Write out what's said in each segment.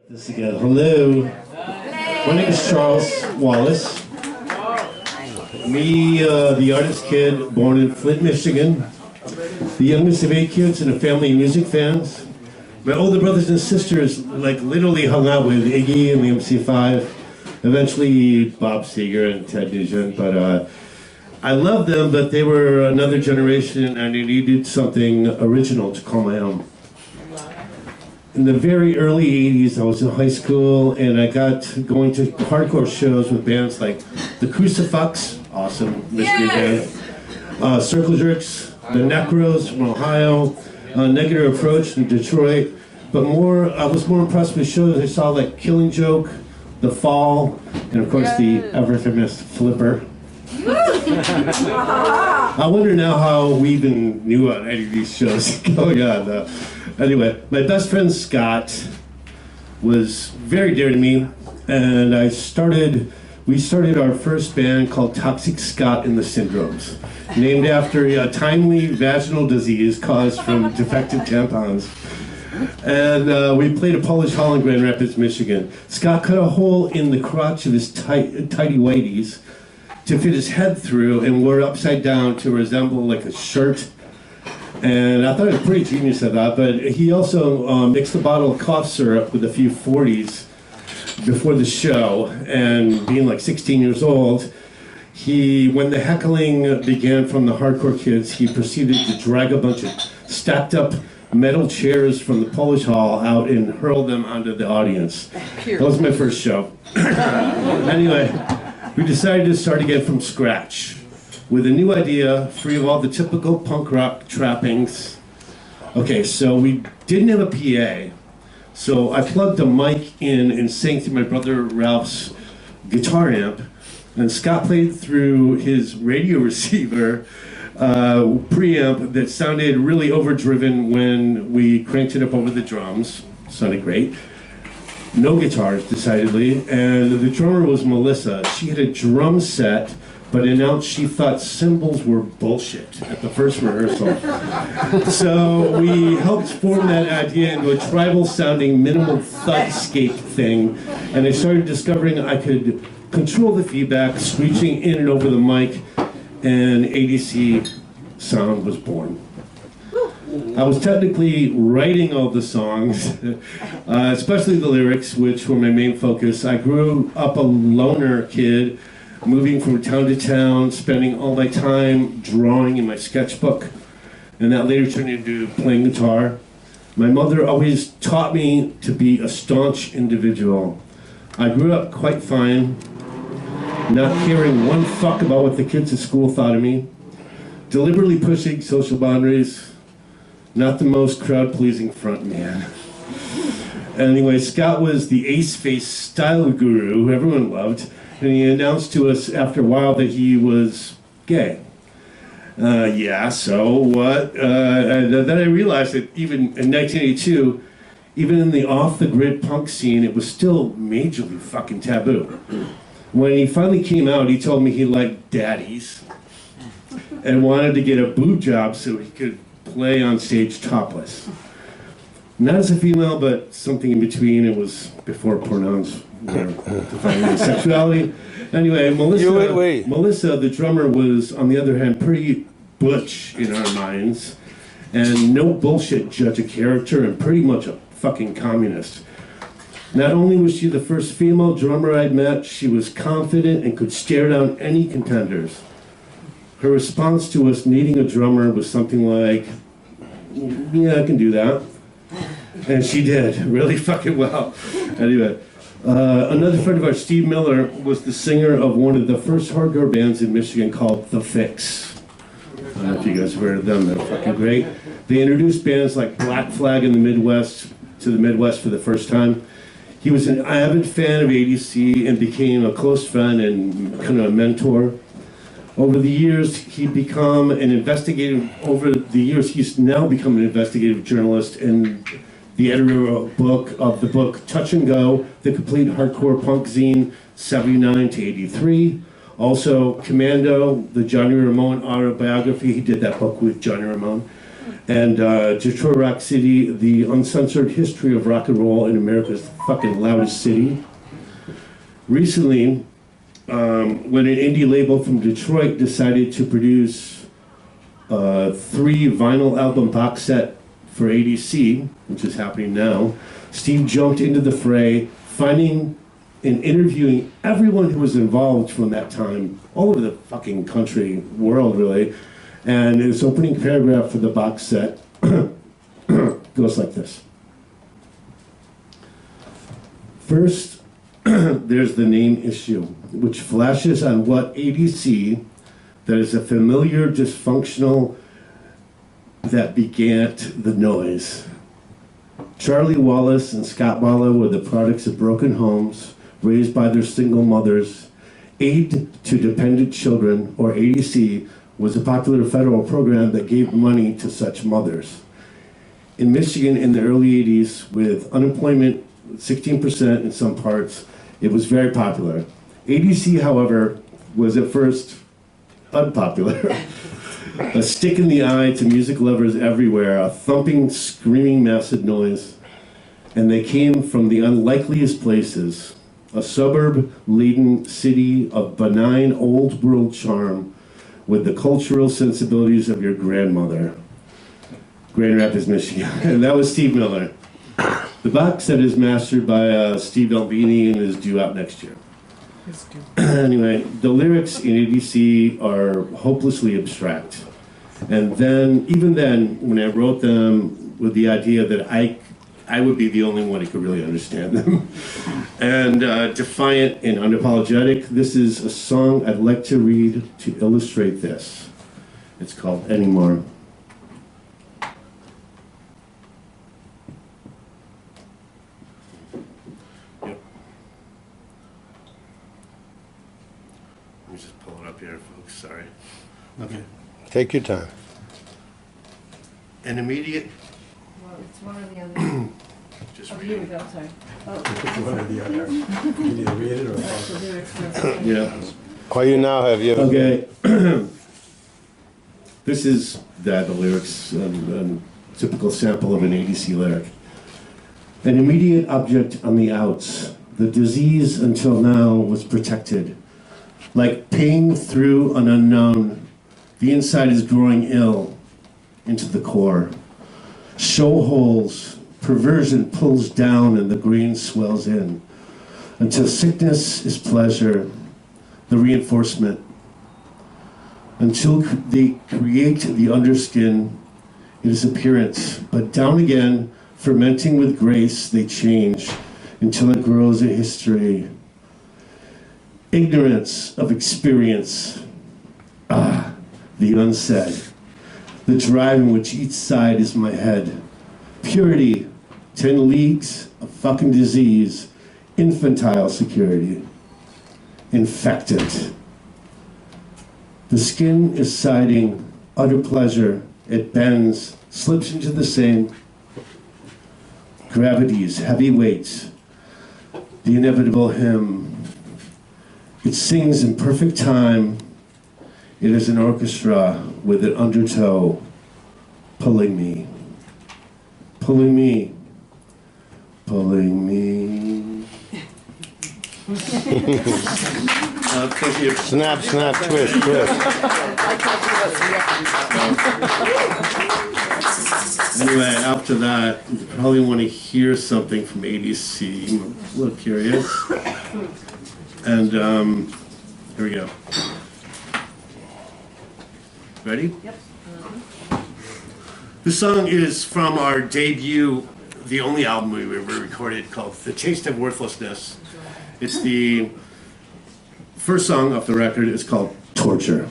This again. Hello. My name is Charles Wallace. Me, the artist kid, born in Flint, Michigan. The youngest of 8 kids and a family of music fans. My older brothers and sisters, literally hung out with Iggy and the MC5. Eventually, Bob Seger and Ted Nugent. But I loved them, but they were another generation, and I needed something original to call my own. In the very early 80s, I was in high school, and I got going to hardcore shows with bands like The Crucifix, awesome Michigan band, Circle Jerks, The Necros from Ohio, Negative Approach in Detroit. But I was more impressed with shows I saw like Killing Joke, The Fall, and of course the ever-famous Flipper. I wonder now how we even knew about any of these shows going on. Anyway, my best friend Scott was very dear to me, and we started our first band called Toxic Scott and the Syndromes, named after a timely vaginal disease caused from defective tampons. And we played a Polish Hall in Grand Rapids, Michigan. Scott cut a hole in the crotch of his tighty whities to fit his head through and wore it upside down to resemble like a shirt. And I thought it was pretty genius of that, but he also mixed a bottle of cough syrup with a few 40s before the show, and being like 16 years old, when the heckling began from the hardcore kids, he proceeded to drag a bunch of stacked up metal chairs from the Polish Hall out and hurl them onto the audience. That was my first show. Anyway, we decided to start again from scratch, with a new idea, free of all the typical punk rock trappings. Okay, so we didn't have a PA, so I plugged a mic in and sang through my brother Ralph's guitar amp, and Scott played through his radio receiver preamp that sounded really overdriven when we cranked it up over the drums. Sounded great. No guitars, decidedly, and the drummer was Melissa. She had a drum set, but announced she thought cymbals were bullshit at the first rehearsal. So we helped form that idea into a tribal-sounding minimal thudscape thing, and I started discovering I could control the feedback, screeching in and over the mic, and ADC sound was born. I was technically writing all the songs, especially the lyrics, which were my main focus. I grew up a loner kid, moving from town to town, spending all my time drawing in my sketchbook, and that later turned into playing guitar. My mother always taught me to be a staunch individual. I grew up quite fine, not caring one fuck about what the kids at school thought of me, deliberately pushing social boundaries, not the most crowd-pleasing front man. Anyway, Scott was the ace-face style guru who everyone loved, and he announced to us after a while that he was gay. Yeah, so what? And then I realized that even in 1982, even in the off-the-grid punk scene, it was still majorly fucking taboo. When he finally came out, he told me he liked daddies and wanted to get a boob job so he could play on stage topless. Not as a female, but something in between. It was before pronouns were defining sexuality. Anyway, Melissa, the drummer, was, on the other hand, pretty butch in our minds, and no bullshit judge of character, and pretty much a fucking communist. Not only was she the first female drummer I'd met, she was confident and could stare down any contenders. Her response to us needing a drummer was something like, yeah, I can do that. And she did, really fucking well. Anyway, another friend of ours, Steve Miller, was the singer of one of the first hardcore bands in Michigan called The Fix. I don't know if you guys have heard of them, they're fucking great. They introduced bands like Black Flag in the Midwest to the Midwest for the first time. He was an avid fan of ADC and became a close friend and kind of a mentor. Over the years, he's now become an investigative journalist and the editor of the book Touch and Go, The Complete Hardcore Punk Zine, 79 to 83. Also, Commando, the Johnny Ramone autobiography. He did that book with Johnny Ramone. And Detroit Rock City, the uncensored history of rock and roll in America's fucking loudest city. Recently, when an indie label from Detroit decided to produce a 3 vinyl album box set for ADC, which is happening now, Steve jumped into the fray, finding and interviewing everyone who was involved from that time, all over the fucking country, world really, and his opening paragraph for the box set goes like this. First, there's the name issue, which flashes on what ADC, that is a familiar dysfunctional that begat the noise. Charlie Wallace and Scott Bala were the products of broken homes, raised by their single mothers. Aid to Dependent Children, or ADC, was a popular federal program that gave money to such mothers. In Michigan in the early 80s, with unemployment 16% in some parts, it was very popular. ADC, however, was at first unpopular. A stick in the eye to music lovers everywhere, a thumping, screaming, massive noise. And they came from the unlikeliest places. A suburb-laden city of benign old-world charm with the cultural sensibilities of your grandmother. Grand Rapids, Michigan. And that was Steve Miller. The box set is mastered by Steve Albini and is due out next year. Anyway, the lyrics in ADC are hopelessly abstract. And then, even then, when I wrote them with the idea that I would be the only one who could really understand them. And defiant and unapologetic, this is a song I'd like to read to illustrate this. It's called Anymore. Yep. Let me just pull it up here, folks, sorry. Okay. Take your time. An immediate... Well, it's one or the other. Just Oh, read here we it. go, sorry. One or the other. You need to read it or That's the lyrics first. Yeah. All you now have you. Okay. This is the lyrics, typical sample of an ADC lyric. An immediate object on the outs. The disease until now was protected. Like pain through an unknown, the inside is growing ill into the core. Show holes, perversion pulls down and the green swells in. Until sickness is pleasure, the reinforcement. Until they create the underskin, it is appearance. But down again, fermenting with grace, they change until it grows a history. Ignorance of experience. The unsaid. The drive in which each side is my head. Purity, 10 leagues of fucking disease. Infantile security. Infected. The skin is siding, utter pleasure. It bends, slips into the same. Gravities, heavy weights. The inevitable hymn. It sings in perfect time. It is an orchestra with an undertow, pulling me, pulling me, pulling me. Thank you. Snap, snap, twist, twist. Anyway, after that, you probably want to hear something from ADC. I'm a little curious. And here we go. Ready? Yep. This song is from our debut, the only album we ever recorded, called The Taste of Worthlessness. It's the first song off the record. It's called Torture.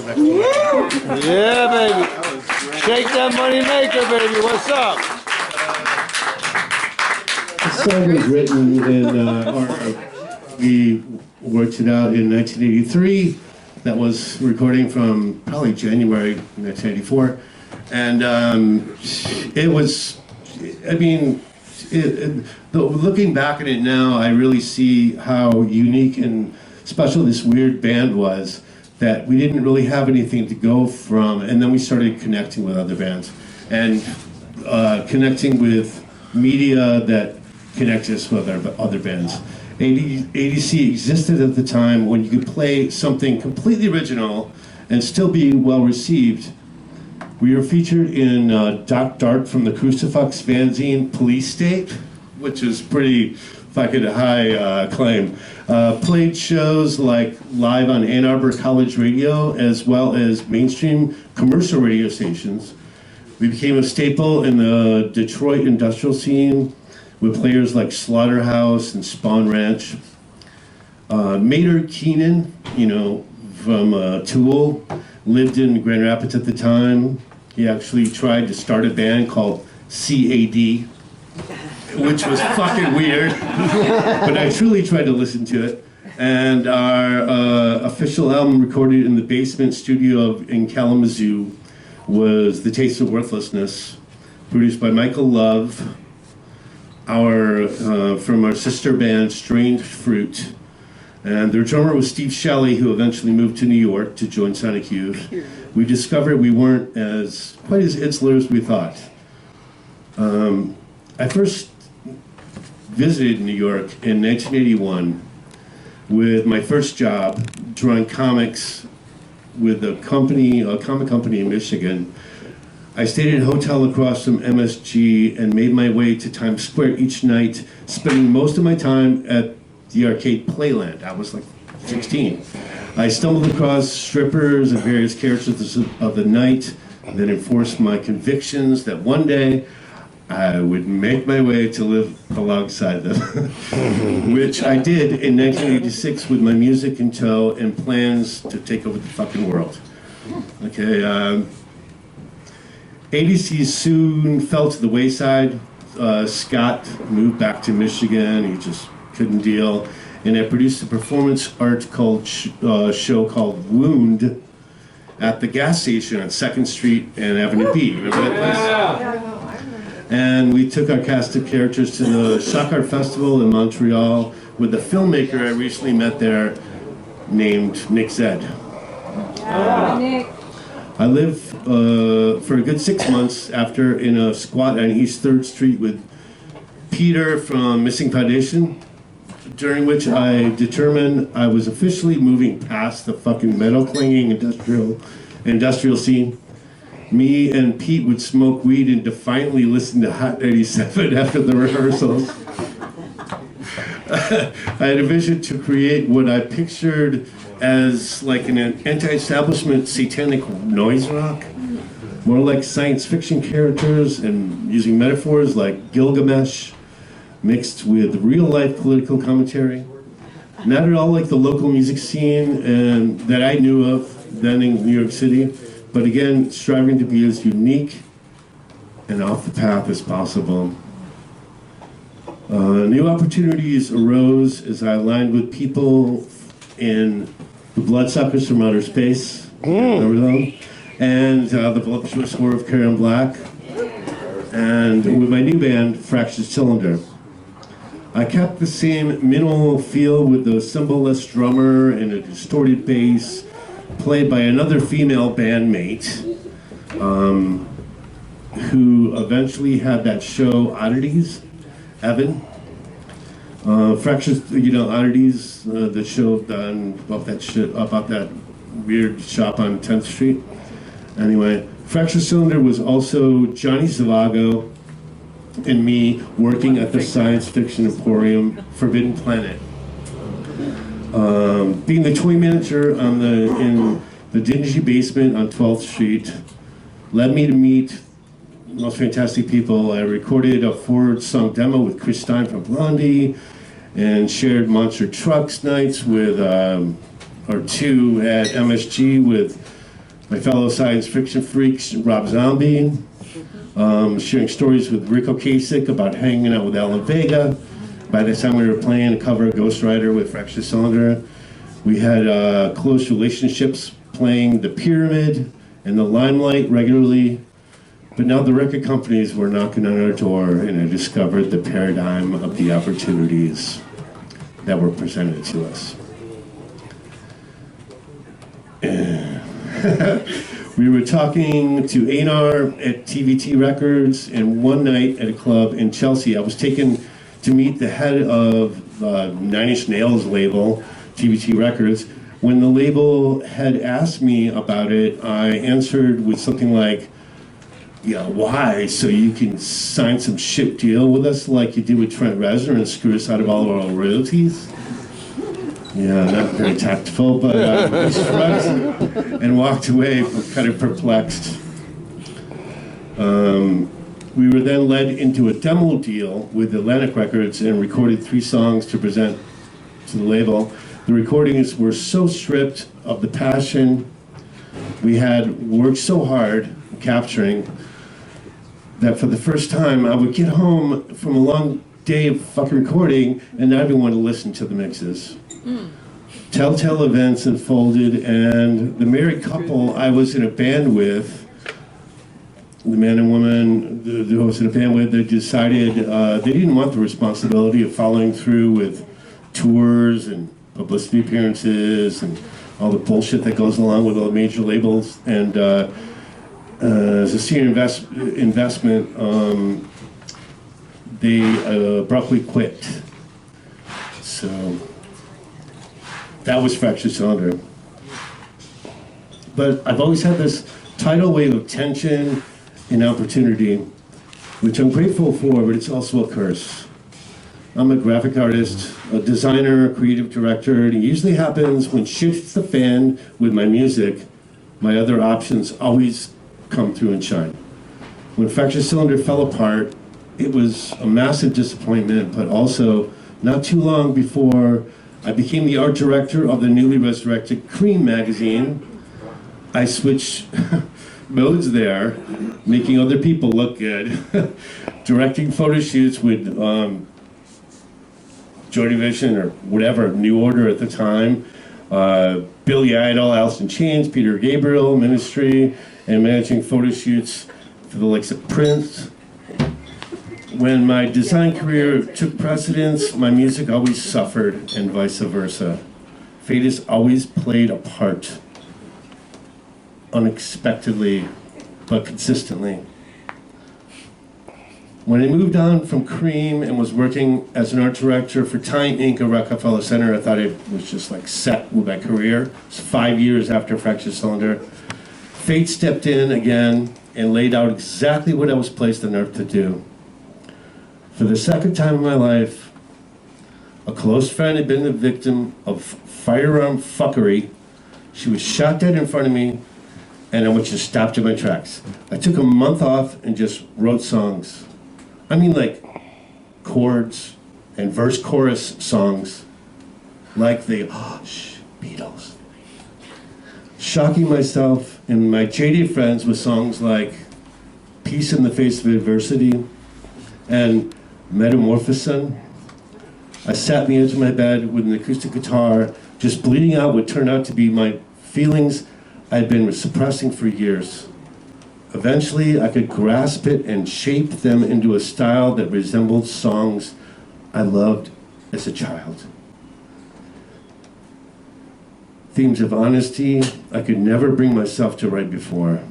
Yeah, baby. Shake that money maker, baby. What's up? The song was written we worked it out in 1983. That was recording from probably January 1984. And it was, I mean, looking back at it now, I really see how unique and special this weird band was, that we didn't really have anything to go from, and then we started connecting with other bands and connecting with media that connected us with other bands. ADC existed at the time when you could play something completely original and still be well received. We were featured in Doc Dart from the Crucifix fanzine Police State, which is pretty fucking high claim. Played shows like live on Ann Arbor College Radio, as well as mainstream commercial radio stations. We became a staple in the Detroit industrial scene with players like Slaughterhouse and Spawn Ranch. Maynard Keenan, from Tool, lived in Grand Rapids at the time. He actually tried to start a band called CAD, which was fucking weird, but I truly tried to listen to it. And our official album, recorded in the basement studio in Kalamazoo, was The Taste of Worthlessness, produced by Michael Love, from our sister band Strange Fruit. And their drummer was Steve Shelley, who eventually moved to New York to join Sonic Youth. We discovered we weren't quite as insular as we thought. I first visited New York in 1981 with my first job drawing comics with a comic company in Michigan. I stayed at a hotel across from MSG and made my way to Times Square each night, spending most of my time at the arcade Playland. I was like 16. I stumbled across strippers and various characters of the night, then enforced my convictions that one day I would make my way to live alongside them, which I did in 1986 with my music in tow and plans to take over the fucking world. Okay, ADC soon fell to the wayside. Scott moved back to Michigan. He just couldn't deal. And I produced a performance art show called Wound at the gas station on 2nd Street and Avenue B. Remember that place? And we took our cast of characters to the Shock Art Festival in Montreal with a filmmaker I recently met there named Nick Zed. Nick. I lived for a good 6 months after in a squat on East 3rd Street with Peter from Missing Foundation, during which I determined I was officially moving past the fucking metal clinging industrial scene. Me and Pete would smoke weed and defiantly listen to Hot 97 after the rehearsals. I had a vision to create what I pictured as like an anti-establishment satanic noise rock, more like science fiction characters and using metaphors like Gilgamesh mixed with real-life political commentary. Not at all like the local music scene and that I knew of then in New York City, but again, striving to be as unique and off the path as possible. New opportunities arose as I aligned with people in the Bloodsuckers from Outer Space, remember them? And the Voluptuous War of Karen Black, and with my new band, Fractured Cylinder. I kept the same minimal feel with the cymbal-less drummer and a distorted bass, played by another female bandmate, who eventually had that show Oddities, Evan. Fractures, Oddities, the show done about that weird shop on 10th Street. Anyway, Fractured Cylinder was also Johnny Zavago and me working at the science fiction emporium Forbidden Planet. Being the toy manager in the dingy basement on 12th Street led me to meet most fantastic people. I recorded a 4-song demo with Chris Stein from Blondie and shared Monster Trucks nights with, or 2 at MSG with my fellow science fiction freaks, Rob Zombie, sharing stories with Rico Kasich about hanging out with Alan Vega. By the time we were playing a cover of Ghost Rider with Fractured Cylinder, we had close relationships playing The Pyramid and The Limelight regularly. But now the record companies were knocking on our door, and I discovered the paradigm of the opportunities that were presented to us. We were talking to A&R at TVT Records, and one night at a club in Chelsea, I was taken to meet the head of Nine Inch Nails label, TVT Records. When the label had asked me about it, I answered with something like, "Yeah, why? So you can sign some shit deal with us like you did with Trent Reznor and screw us out of all of our royalties?" Yeah, not very tactful, but we shrugged and walked away, kind of perplexed. We were then led into a demo deal with Atlantic Records and recorded 3 songs to present to the label. The recordings were so stripped of the passion we had worked so hard capturing that for the first time I would get home from a long day of fucking recording and not even want to listen to the mixes. Telltale events unfolded, and the married couple I was in a band with, the man and woman who I was in a band with, they decided they didn't want the responsibility of following through with tours and publicity appearances and all the bullshit that goes along with all the major labels. And as a senior investment, they abruptly quit. So that was Fractured Cylinder. But I've always had this tidal wave of tension and opportunity, which I'm grateful for, but it's also a curse. I'm a graphic artist, a designer, a creative director, and it usually happens when shit hits the fan with my music, my other options always come through and shine. When Fractured Cylinder fell apart, it was a massive disappointment, but also not too long before I became the art director of the newly resurrected Cream magazine. I switched modes there, making other people look good, directing photo shoots with Joy Division or whatever, New Order at the time, Billy Idol, Alice in Chains, Peter Gabriel, Ministry, and managing photo shoots for the likes of Prince. When my design career took precedence, my music always suffered, and vice versa. Fate has always played a part, unexpectedly, but consistently. When I moved on from Cream and was working as an art director for Time Inc. at Rockefeller Center, I thought it was just like set with my career. It was 5 years after Fractured Cylinder. Fate stepped in again and laid out exactly what I was placed on earth to do. For the second time in my life, a close friend had been the victim of firearm fuckery. She was shot dead in front of me, and I was just stopped in my tracks. I took a month off and just wrote songs. I mean, like chords and verse chorus songs, like the Beatles. Shocking myself and my jaded friends with songs like Peace in the Face of Adversity and Metamorphosis. I sat on the edge of my bed with an acoustic guitar, just bleeding out what turned out to be my feelings I'd been suppressing for years. Eventually, I could grasp it and shape them into a style that resembled songs I loved as a child. Themes of honesty I could never bring myself to write before.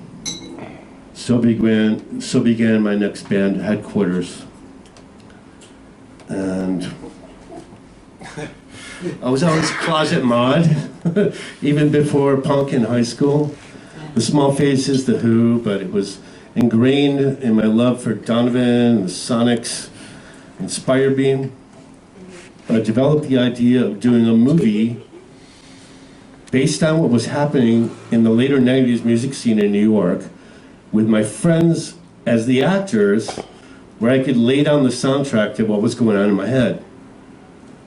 So began my next band, Headquarters. And I was always a closet mod, even before punk in high school. The Small Faces, The Who, but it was ingrained in my love for Donovan, the Sonics, inspired me. I developed the idea of doing a movie based on what was happening in the later 90s music scene in New York, with my friends as the actors, where I could lay down the soundtrack to what was going on in my head.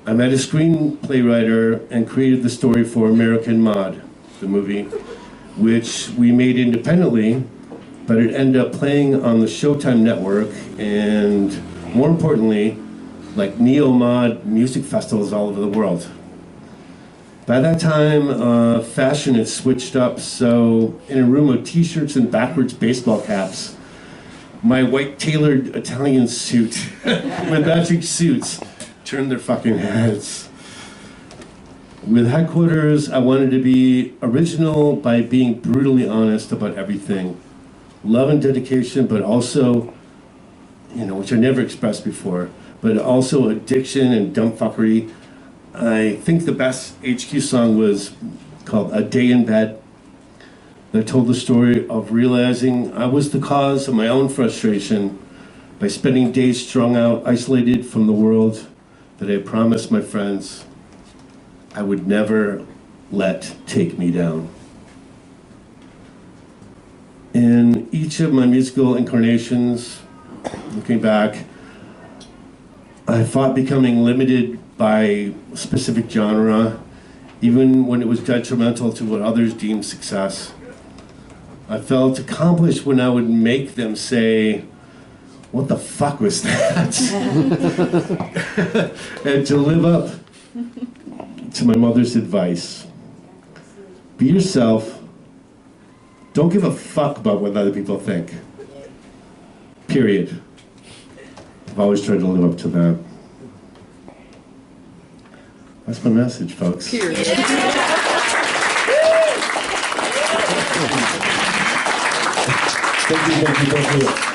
I met a screenplay writer and created the story for American Mod, the movie, which we made independently, but it ended up playing on the Showtime network and, more importantly, like neo-mod music festivals all over the world. By that time, fashion had switched up, so in a room of t-shirts and backwards baseball caps, my white tailored Italian suit, my matching suits, turned their fucking heads. With headquarters, I wanted to be original by being brutally honest about everything. Love and dedication, but also, which I never expressed before, but also addiction and dumb fuckery. I think the best HQ song was called A Day in Bed. That told the story of realizing I was the cause of my own frustration by spending days strung out, isolated from the world that I promised my friends I would never let take me down. In each of my musical incarnations, looking back, I fought becoming limited by specific genre, even when it was detrimental to what others deemed success. I felt accomplished when I would make them say, "What the fuck was that?" And to live up to my mother's advice, be yourself, don't give a fuck about what other people think. Period. I've always tried to live up to that. That's my message, folks. Period. Thank you.